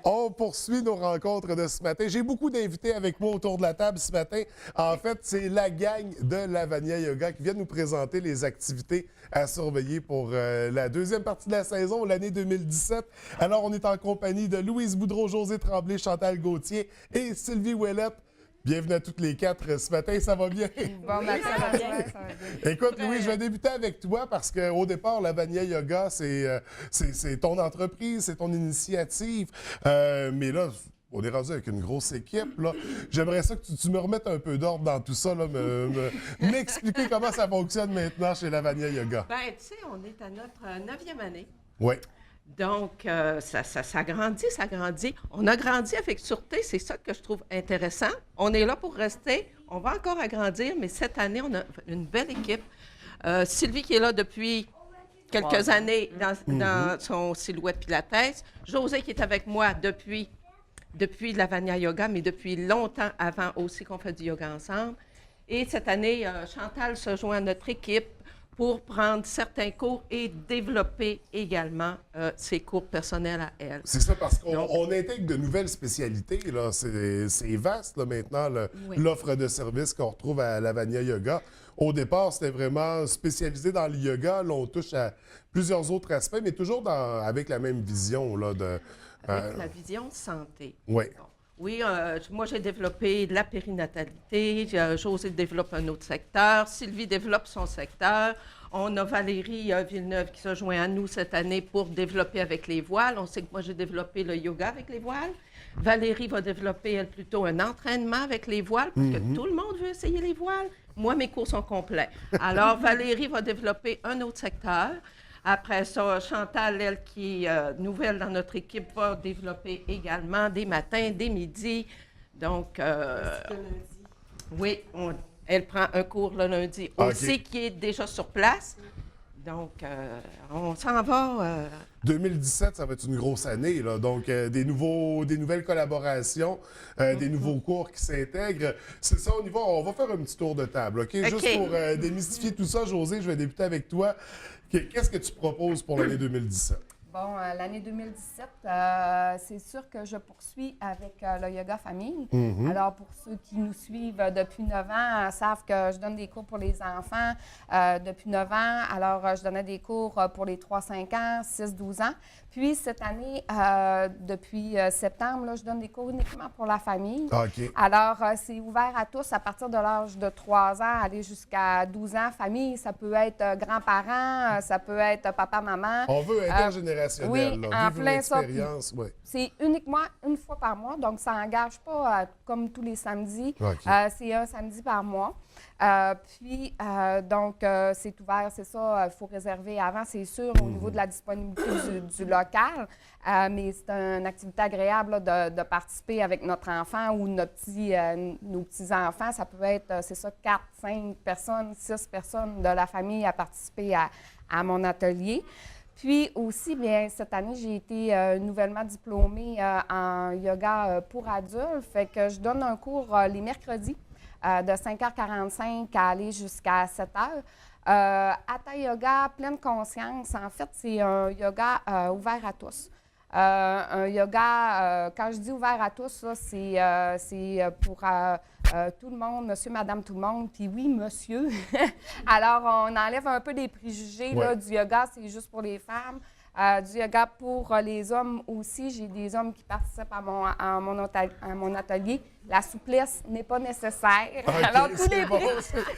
On poursuit nos rencontres de ce matin. J'ai beaucoup d'invités avec moi autour de la table ce matin. En fait, c'est la gang de Lavania Yoga qui vient nous présenter les activités à surveiller pour la deuxième partie de la saison, l'année 2017. Alors, on est en compagnie de Louise Boudreau, José Tremblay, Chantal Gauthier et Sylvie Ouellette. Bienvenue à toutes les quatre ce matin, ça va bien? Bon, ben, ça va bien. Écoute, Louis, je vais débuter avec toi parce qu'au départ, Lavania Yoga, c'est ton entreprise, c'est ton initiative. Mais là, on est rendu avec une grosse équipe. Là. J'aimerais ça que tu me remettes un peu d'ordre dans tout ça, m'expliquer comment ça fonctionne maintenant chez Lavania Yoga. Bien, tu sais, on est à notre 9e année. Oui. Donc, ça grandit, ça grandit. On a grandi avec sûreté, c'est ça que je trouve intéressant. On est là pour rester. On va encore agrandir, mais cette année, on a une belle équipe. Sylvie qui est là depuis quelques années dans son silhouette pilates. José qui est avec moi depuis Lavania Yoga, mais depuis longtemps avant aussi qu'on fait du yoga ensemble. Et cette année, Chantal se joint à notre équipe pour prendre certains cours et développer également ses cours personnels à elle. C'est ça, parce qu'on intègre de nouvelles spécialités. Là. C'est vaste là, maintenant, l'offre de services qu'on retrouve à Lavania Yoga. Au départ, c'était vraiment spécialisé dans le yoga. Là, on touche à plusieurs autres aspects, mais toujours avec la même vision. Là, avec la vision santé. Oui. Oui, moi, j'ai développé de la périnatalité. José développe un autre secteur. Sylvie développe son secteur. On a Valérie Villeneuve qui se joint à nous cette année pour développer avec les voiles. On sait que moi, j'ai développé le yoga avec les voiles. Valérie va développer, elle, plutôt un entraînement avec les voiles parce que tout le monde veut essayer les voiles. Moi, mes cours sont complets. Alors, Valérie va développer un autre secteur. Après ça, Chantal, elle, qui est nouvelle dans notre équipe, va développer également des matins, des midis. Donc, oui, elle prend un cours le lundi aussi, qui est déjà sur place. Donc, on s'en va. 2017, ça va être une grosse année. Là. Donc, des nouvelles collaborations, des nouveaux cours qui s'intègrent. C'est ça, on va faire un petit tour de table. OK? Juste pour démystifier tout ça, José, je vais débuter avec toi. Qu'est-ce que tu proposes pour l'année 2017? Bon, l'année 2017, c'est sûr que je poursuis avec le yoga famille. Alors, pour ceux qui nous suivent depuis 9 ans, savent que je donne des cours pour les enfants depuis 9 ans. Alors, je donnais des cours pour les 3-5 ans, 6-12 ans. Puis, cette année, depuis septembre, là, je donne des cours uniquement pour la famille. OK. Alors, c'est ouvert à tous à partir de l'âge de 3 ans, aller jusqu'à 12 ans. Famille, ça peut être grands-parents, ça peut être papa, maman. On veut intergénérationnel. Oui, là, en plein ça. Oui. C'est uniquement une fois par mois, donc ça n'engage pas comme tous les samedis. OK. C'est un samedi par mois. Donc, c'est ouvert, c'est ça, il faut réserver avant, c'est sûr, au niveau de la disponibilité du local. Mais c'est une activité agréable là, de participer avec notre enfant ou nos petits-enfants. Ça peut être, c'est ça, 4, 5 personnes, 6 personnes de la famille à participer à mon atelier. Puis aussi, bien, cette année, j'ai été nouvellement diplômée en yoga pour adultes. Fait que je donne un cours les mercredis de 5h45 à aller jusqu'à 7h. Hatha Yoga, pleine conscience, en fait, c'est un yoga ouvert à tous. Un yoga, quand je dis ouvert à tous, c'est pour tout le monde, monsieur, madame, tout le monde. Puis oui, monsieur. Alors, on enlève un peu des préjugés là, du yoga, c'est juste pour les femmes. Du yoga pour les hommes aussi. J'ai des hommes qui participent à mon atelier. La souplesse n'est pas nécessaire. Okay, alors, tous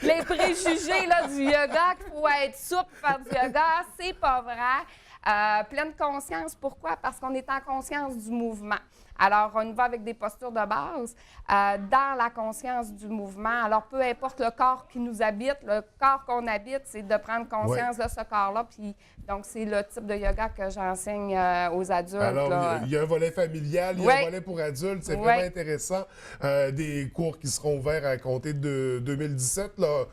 les préjugés là, du yoga, qu'il faut être souple pour faire du yoga, c'est pas vrai. Pleine conscience. Pourquoi? Parce qu'on est en conscience du mouvement. Alors, on y va avec des postures de base dans la conscience du mouvement. Alors, peu importe le corps qui nous habite, le corps qu'on habite, c'est de prendre conscience de ce corps-là. Puis, donc, c'est le type de yoga que j'enseigne aux adultes. Alors, il y a un volet familial, il y a un volet pour adultes. C'est vraiment intéressant. Des cours qui seront ouverts à compter de 2017, là.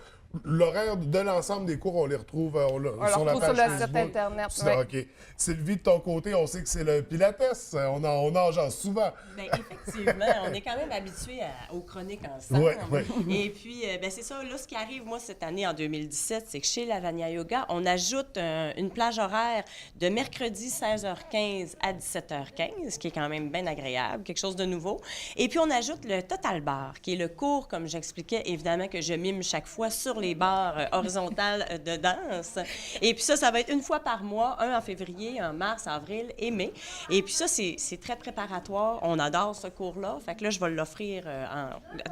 l'horaire de l'ensemble des cours, on les retrouve On sur la retrouve page sur le site Facebook. Internet. Ça, Oui. OK. Sylvie, de ton côté, on sait que c'est le Pilates. On en jase souvent. Bien, effectivement, on est quand même habitués aux chroniques ensemble. Ouais, ouais. Et puis, ben, c'est ça, là, ce qui arrive, moi, cette année, en 2017, c'est que chez Lavania Yoga, on ajoute une plage horaire de mercredi 16h15 à 17h15, qui est quand même bien agréable, quelque chose de nouveau. Et puis, on ajoute le Total Bar, qui est le cours, comme j'expliquais, évidemment, que je mime chaque fois sur les barres horizontales de danse. Et puis ça va être une fois par mois, un en février, en mars, avril et mai. Et puis ça, c'est très préparatoire. On adore ce cours-là. Fait que là, je vais l'offrir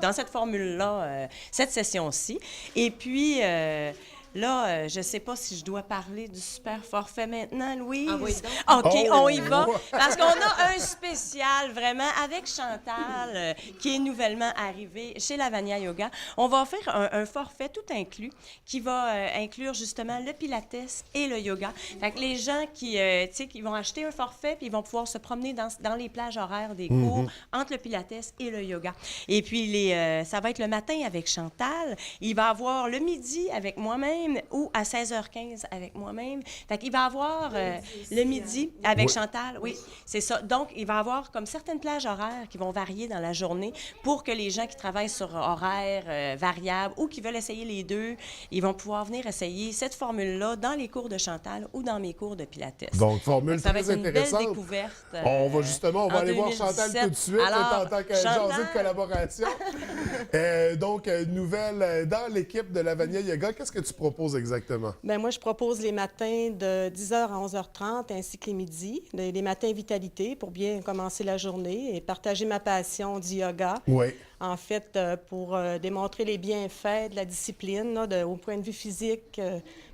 dans cette formule-là, cette session-ci. Et puis... là, je ne sais pas si je dois parler du super forfait maintenant, Louise. Ah oui, donc. OK, Oh! on y va. Parce qu'on a un spécial, vraiment, avec Chantal, qui est nouvellement arrivée chez Lavania Yoga. On va offrir un forfait tout inclus qui va inclure justement le pilates et le yoga. Fait que les gens qui vont acheter un forfait, puis ils vont pouvoir se promener dans les plages horaires des cours entre le pilates et le yoga. Et puis, ça va être le matin avec Chantal. Il va avoir le midi avec moi-même ou à 16h15 avec moi-même. Fait qu'il va avoir le midi avec Chantal. Oui, c'est ça. Donc, il va avoir comme certaines plages horaires qui vont varier dans la journée pour que les gens qui travaillent sur horaires variables ou qui veulent essayer les deux, ils vont pouvoir venir essayer cette formule-là dans les cours de Chantal ou dans mes cours de Pilates. Donc, formule Ça va très être une belle intéressante. découverte. On va justement, on va en aller voir 2017. Chantal tout de suite Alors, en tant que Chantal. jasée de collaboration. Donc, nouvelle dans l'équipe de Lavania Yoga, qu'est-ce que tu proposes exactement? Bien, moi, je propose les matins de 10h à 11h30 ainsi que les midis, les matins vitalité pour bien commencer la journée et partager ma passion du yoga. Oui. En fait, pour démontrer les bienfaits de la discipline là, au point de vue physique,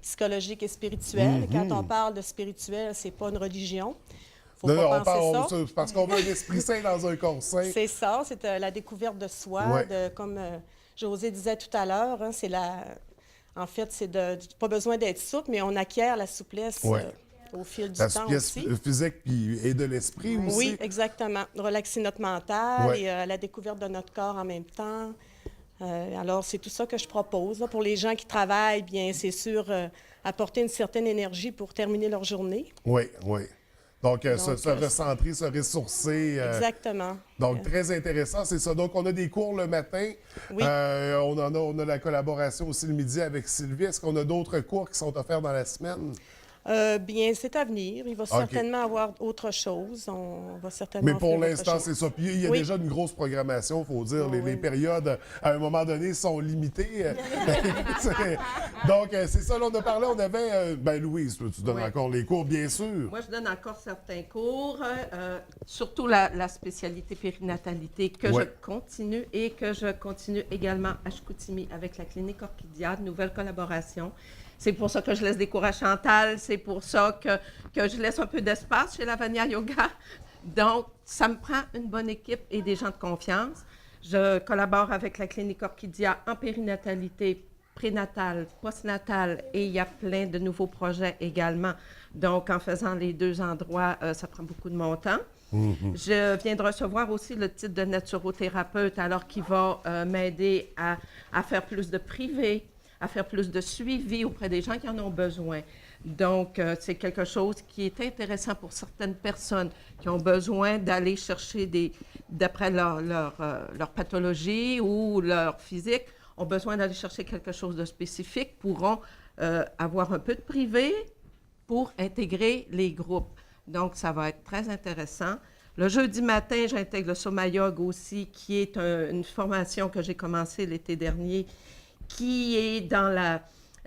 psychologique et spirituel. Quand on parle de spirituel, c'est pas une religion. Faut Non, pas on penser parle ça. parce qu'on veut un esprit sain dans un corps sain. C'est ça, c'est la découverte de soi, Ouais. comme José disait tout à l'heure, hein, en fait, c'est pas besoin d'être souple, mais on acquiert la souplesse Ouais. au fil du La temps souplesse aussi. physique et de l'esprit aussi. Oui, exactement. Relaxer notre mental Ouais. et la découverte de notre corps en même temps. Alors, c'est tout ça que je propose. Là. Pour les gens qui travaillent, bien, c'est sûr, apporter une certaine énergie pour terminer leur journée. Oui, oui. Donc, se Donc, recentrer, se ressourcer. Exactement. Donc, très intéressant, c'est ça. Donc, on a des cours le matin. Oui. On a la collaboration aussi le midi avec Sylvie. Est-ce qu'on a d'autres cours qui sont offerts dans la semaine? Bien, c'est à venir. Il va certainement avoir autre chose. On va certainement Mais pour offrir autre l'instant, chose. c'est ça. Puis il y a Oui. déjà une grosse programmation, il faut dire. Oui, Les oui. périodes, à un moment donné, sont limitées. Donc, c'est ça. Là, on a parlé, on avait... Louise, tu donnes Oui. encore les cours, bien sûr. Moi, je donne encore certains cours, surtout la spécialité périnatalité que Ouais. je continue et que je continue également à Chicoutimi avec la clinique Orchidia, de nouvelle collaboration. C'est pour ça que je laisse des cours à Chantal, c'est pour ça que je laisse un peu d'espace chez Lavania Yoga. Donc, ça me prend une bonne équipe et des gens de confiance. Je collabore avec la clinique Orchidia en périnatalité, prénatale, postnatale et il y a plein de nouveaux projets également. Donc, en faisant les deux endroits, ça prend beaucoup de mon temps. Je viens de recevoir aussi le titre de naturothérapeute, alors qui va m'aider à faire plus de privé, à faire plus de suivi auprès des gens qui en ont besoin. Donc, c'est quelque chose qui est intéressant pour certaines personnes qui ont besoin d'aller chercher d'après leur pathologie ou leur physique, ont besoin d'aller chercher quelque chose de spécifique, pourront avoir un peu de privé pour intégrer les groupes. Donc, ça va être très intéressant. Le jeudi matin, j'intègre le Soma Yoga aussi, qui est une formation que j'ai commencée l'été dernier, qui est dans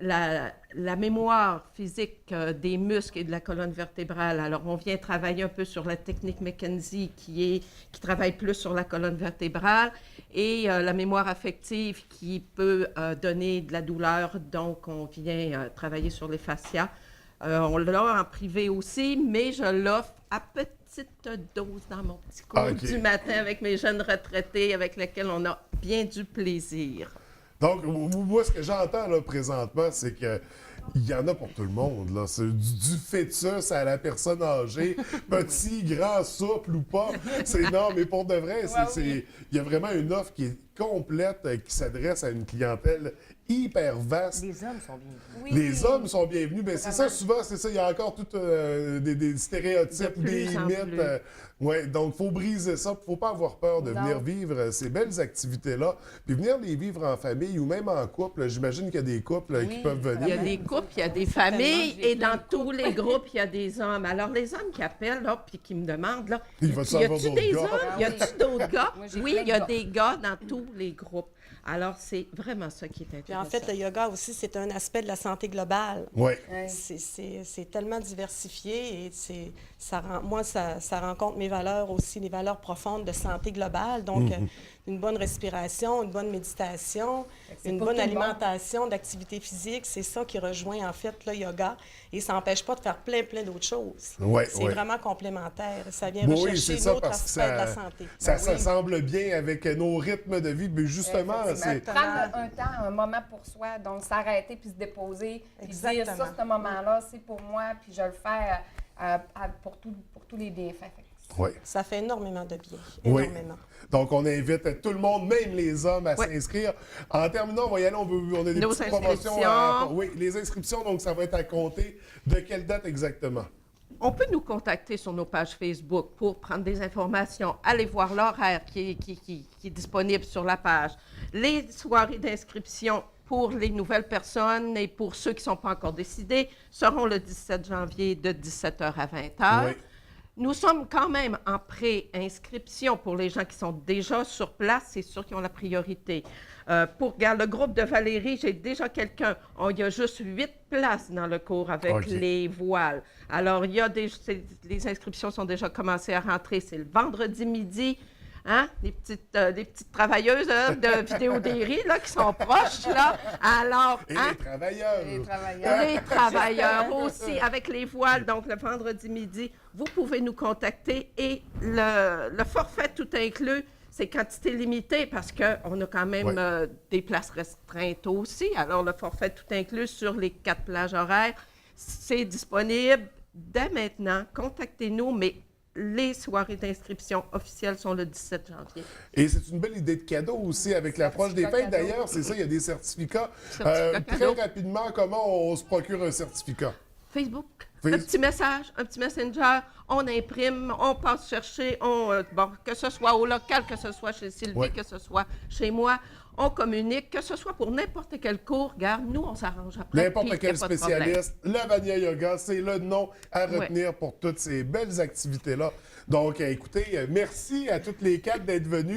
la mémoire physique des muscles et de la colonne vertébrale. Alors, on vient travailler un peu sur la technique McKenzie qui travaille plus sur la colonne vertébrale et la mémoire affective qui peut donner de la douleur. Donc, on vient travailler sur les fascias. On l'a en privé aussi, mais je l'offre à petite dose dans mon petit cours OK. du matin avec mes jeunes retraités avec lesquels on a bien du plaisir. Donc, moi, ce que j'entends là, présentement, c'est que il y en a pour tout le monde. Là. C'est du fœtus à la personne âgée, petit, grand, souple ou pas. C'est non, mais pour de vrai, il y a vraiment une offre qui est complète qui s'adresse à une clientèle hyper vaste. Les hommes sont bien. Oui. Les hommes sont bienvenus. Mais c'est ça, Vraiment. souvent, c'est ça. Il y a encore tout des stéréotypes, De plus des en mythes. plus. Ouais, donc, il faut briser ça. Il ne faut pas avoir peur de Non. venir vivre ces belles activités-là. Puis venir les vivre en famille ou même en couple. J'imagine qu'il y a des couples qui Oui, peuvent venir. Il y a des couples, il y a des familles, J'ai et plein dans de tous les groupes, il y a des hommes. Alors, les hommes qui appellent, là, puis qui me demandent, là, Il va y savoir a-tu d'autres des gars? hommes? Y a-tu d'autres gars? Moi, j'ai Oui, plein il y a de gars. des gars dans tous les groupes. Alors, c'est vraiment ça qui est Puis intéressant. en fait, le yoga aussi, c'est un aspect de la santé globale. Oui. Ouais. C'est tellement diversifié et ça rencontre mes valeurs aussi, les valeurs profondes de santé globale. Donc, une bonne respiration, une bonne méditation, c'est une pour bonne tout le monde. alimentation, d'activité physique, c'est ça qui rejoint en fait le yoga. Et ça n'empêche pas de faire plein d'autres choses. Ouais, c'est ouais. vraiment complémentaire. Ça vient Oui, rechercher c'est ça, l'autre parce que aspect de la ça, santé. ça Ben oui. s'assemble bien avec nos rythmes de vie. Mais justement, c'est... Prendre un temps, un moment pour soi, donc s'arrêter puis se déposer, puis dire Exactement. ça, ce moment-là, c'est pour moi, puis je le fais pour tous les bienfaits. Fait que Oui. Ça fait énormément de bien. Oui. Énormément. Donc, on invite tout le monde, même les hommes, à Ouais. s'inscrire. En terminant, on va y aller. On a des Nos petites promotions. inscriptions. Oui, les inscriptions, donc ça va être à compter. De quelle date exactement? On peut nous contacter sur nos pages Facebook pour prendre des informations. Allez voir l'horaire qui est disponible sur la page. Les soirées d'inscription pour les nouvelles personnes et pour ceux qui ne sont pas encore décidés seront le 17 janvier de 17h à 20h. Oui. Nous sommes quand même en pré-inscription pour les gens qui sont déjà sur place, c'est sûr qu'ils ont la priorité. Regarde, le groupe de Valérie, j'ai déjà quelqu'un. Il y a juste 8 places dans le cours avec OK. les voiles. Alors, les inscriptions sont déjà commencées à rentrer. C'est le vendredi midi. Hein? Les petites travailleuses de vidéodérie là, qui sont proches. Là. Alors, Et hein? les travailleurs. les travailleurs. Les travailleurs aussi, avec les voiles, donc le vendredi midi, vous pouvez nous contacter et le forfait tout inclus, c'est quantité limitée parce qu'on a quand même Ouais. des places restreintes aussi. Alors, le forfait tout inclus sur les 4 plages horaires, c'est disponible dès maintenant. Contactez-nous, mais les soirées d'inscription officielles sont le 17 janvier. Et c'est une belle idée de cadeau aussi avec l'approche des fêtes. Certificat cadeau. D'ailleurs, c'est ça, il y a des certificats. Certificat Très cadeau. rapidement, comment on se procure un certificat? Facebook. Face- Un petit message, un petit messenger, on imprime, on passe chercher, que ce soit au local, que ce soit chez Sylvie, Ouais. que ce soit chez moi, on communique, que ce soit pour n'importe quel cours. Regarde, nous, on s'arrange après. N'importe puis y a quel pas de problème. spécialiste, la Vania Yoga, c'est le nom à Ouais. retenir pour toutes ces belles activités-là. Donc, écoutez, merci à toutes les 4 d'être venues.